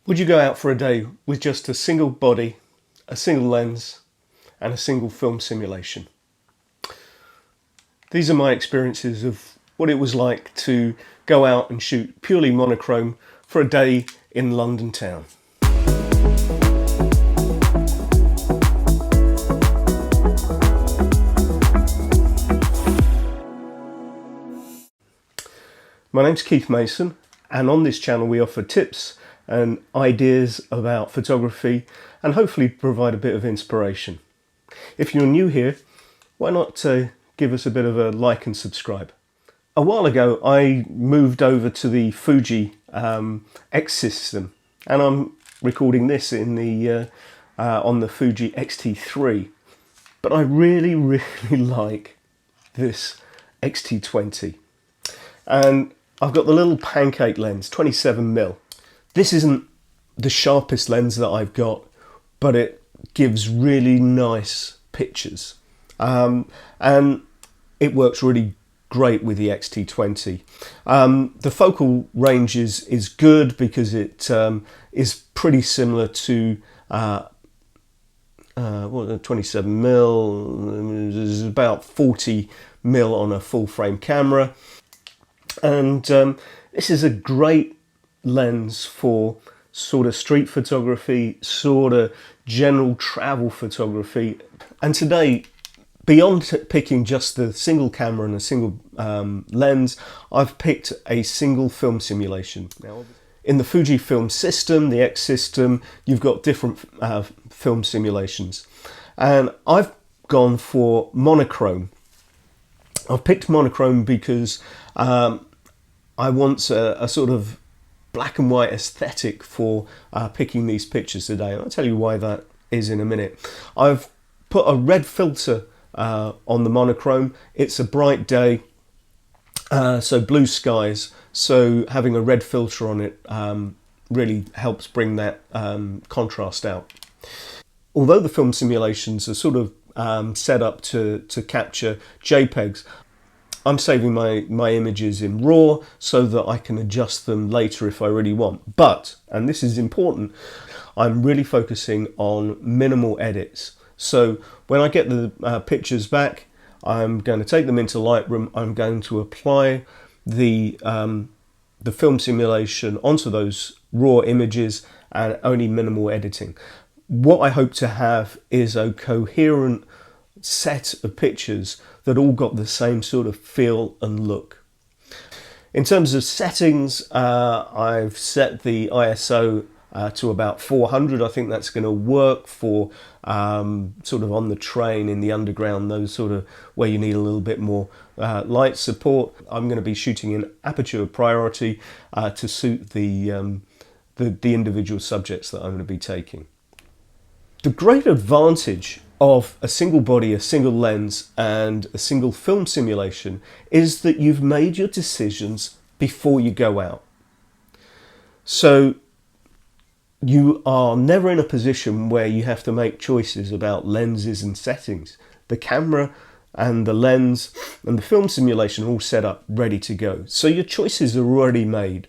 Would you go out for a day with just a single body, a single lens, and a single film simulation? These are my experiences of what it was like to go out and shoot purely monochrome for a day in London town. My name's Keith Mason, and on this channel we offer tips and ideas about photography and hopefully provide a bit of inspiration. If you're new here, why not give us a bit of a like and subscribe. A while ago I moved over to the Fuji X system, and I'm recording this in the on the Fuji X-T3, but I really like this X-T20, and I've got the little pancake lens, 27mm. This isn't the sharpest lens that I've got, but it gives really nice pictures. And it works really great with the X-T20. The focal range is good because it is pretty similar to 27mm. There's about 40mm on a full frame camera. And this is a great lens for sort of street photography, sort of general travel photography. And today, beyond picking just the single camera and a single lens, I've picked a single film simulation. Now, in the Fujifilm system, the X system, you've got different film simulations. And I've gone for monochrome. I've picked monochrome because I want a sort of black and white aesthetic for picking these pictures today. And I'll tell you why that is in a minute. I've put a red filter on the monochrome. It's a bright day, so blue skies, so having a red filter on it really helps bring that contrast out. Although the film simulations are sort of set up to capture JPEGs, I'm saving my images in RAW so that I can adjust them later if I really want. But, and this is important, I'm really focusing on minimal edits. So when I get the pictures back, I'm going to take them into Lightroom. I'm going to apply the film simulation onto those raw images and only minimal editing. What I hope to have is a coherent set of pictures that all got the same sort of feel and look. In terms of settings, I've set the ISO to about 400. I think that's going to work for sort of on the train, in the underground, those sort of where you need a little bit more light support. I'm going to be shooting in aperture priority to suit the individual subjects that I'm going to be taking. The great advantage of a single body, a single lens, and a single film simulation is that you've made your decisions before you go out. So you are never in a position where you have to make choices about lenses and settings. The camera and the lens and the film simulation are all set up, ready to go. So your choices are already made.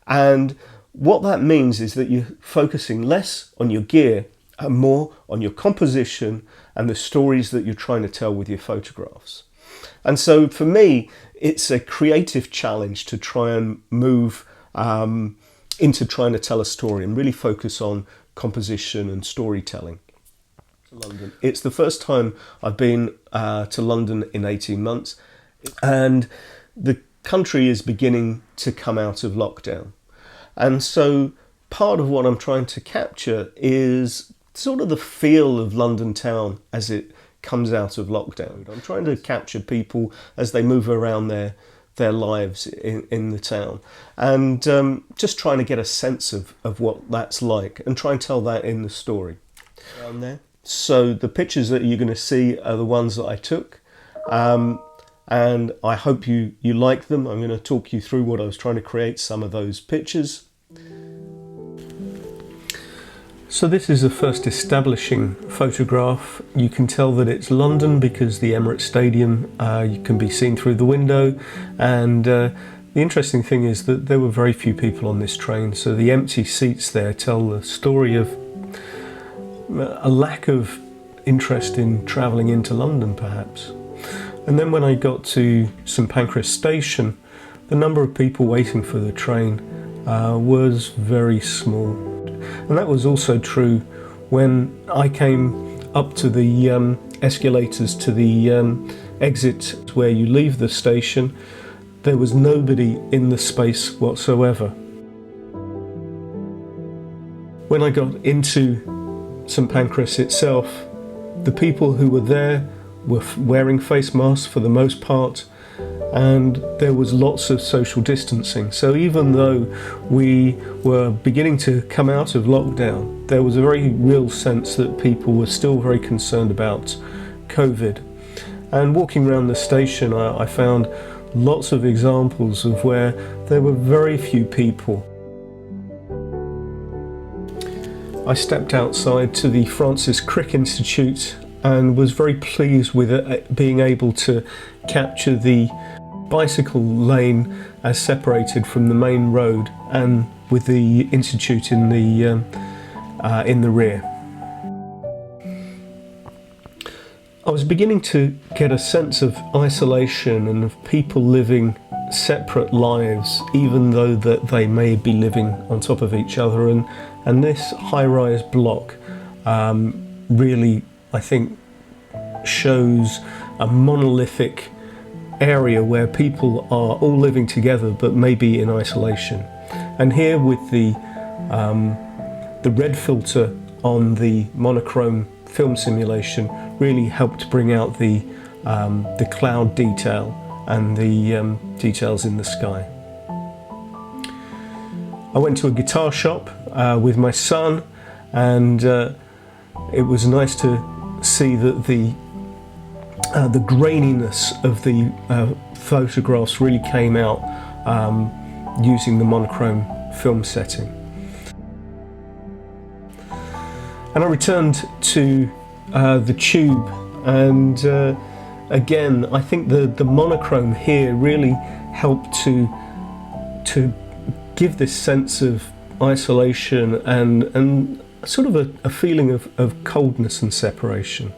And what that means is that you're focusing less on your gear and more on your composition and the stories that you're trying to tell with your photographs. And so for me, it's a creative challenge to try and move into trying to tell a story and really focus on composition and storytelling. London. It's the first time I've been to London in 18 months, and the country is beginning to come out of lockdown. And so part of what I'm trying to capture is sort of the feel of London town as it comes out of lockdown. I'm trying to capture people as they move around their lives in the town, and just trying to get a sense of what that's like and try and tell that in the story. Down there. So the pictures that you're going to see are the ones that I took, and I hope you like them. I'm going to talk you through what I was trying to create, some of those pictures. So this is the first establishing photograph. You can tell that it's London because the Emirates Stadium you can be seen through the window, and The interesting thing is that there were very few people on this train, so the empty seats there tell the story of a lack of interest in travelling into London, perhaps. And then when I got to St Pancras station, the number of people waiting for the train was very small. And that was also true when I came up to the escalators to the exit where you leave the station. There was nobody in the space whatsoever. When I got into St Pancras itself, the people who were there were wearing face masks for the most part, and there was lots of social distancing. So even though we were beginning to come out of lockdown, there was a very real sense that people were still very concerned about COVID. And walking around the station, I found lots of examples of where there were very few people. I stepped outside to the Francis Crick Institute and was very pleased with it, being able to capture the bicycle lane as separated from the main road and with the institute in the rear. I was beginning to get a sense of isolation and of people living separate lives, even though that they may be living on top of each other. And this high-rise block really, I think, shows a monolithic area where people are all living together but maybe in isolation. And here with the red filter on the monochrome film simulation really helped bring out the cloud detail and the details in the sky. I went to a guitar shop with my son, and it was nice to see that the graininess of the photographs really came out using the monochrome film setting. And I returned to the tube, and again, I think the monochrome here really helped to give this sense of isolation and sort of a feeling of coldness and separation.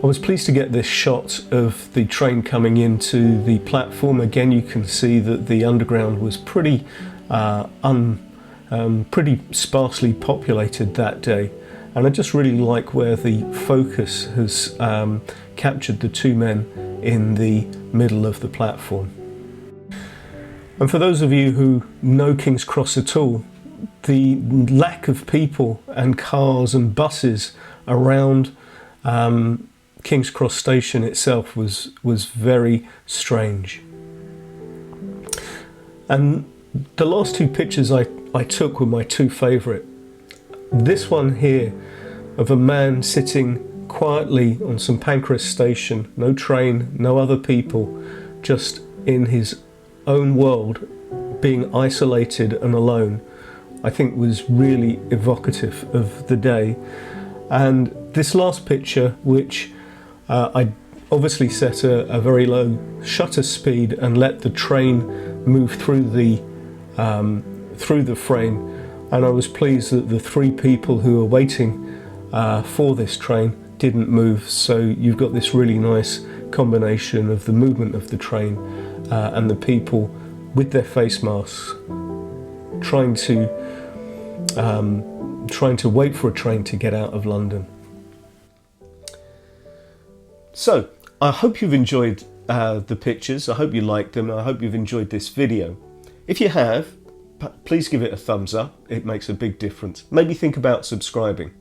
I was pleased to get this shot of the train coming into the platform. Again, you can see that the underground was pretty pretty sparsely populated that day, and I just really like where the focus has captured the two men in the middle of the platform. And for those of you who know King's Cross at all, the lack of people and cars and buses around King's Cross station itself was very strange. And the last two pictures I took were my two favourite. This one here of a man sitting quietly on St Pancras station, no train, no other people, just in his own world, being isolated and alone, I think was really evocative of the day. And this last picture, which I obviously set a very low shutter speed and let the train move through the frame, and I was pleased that the three people who were waiting for this train didn't move, so you've got this really nice combination of the movement of the train and the people with their face masks trying to wait for a train to get out of London. So I hope you've enjoyed the pictures. I hope you liked them. I hope you've enjoyed this video. If you have, please give it a thumbs up. It makes a big difference. Maybe think about subscribing.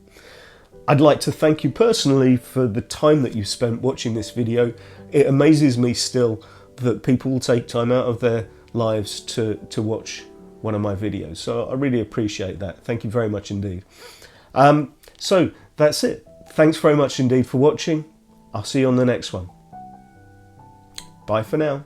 I'd like to thank you personally for the time that you spent watching this video. It amazes me still that people will take time out of their lives to watch one of my videos. So I really appreciate that. Thank you very much indeed. So that's it. Thanks very much indeed for watching. I'll see you on the next one. Bye for now.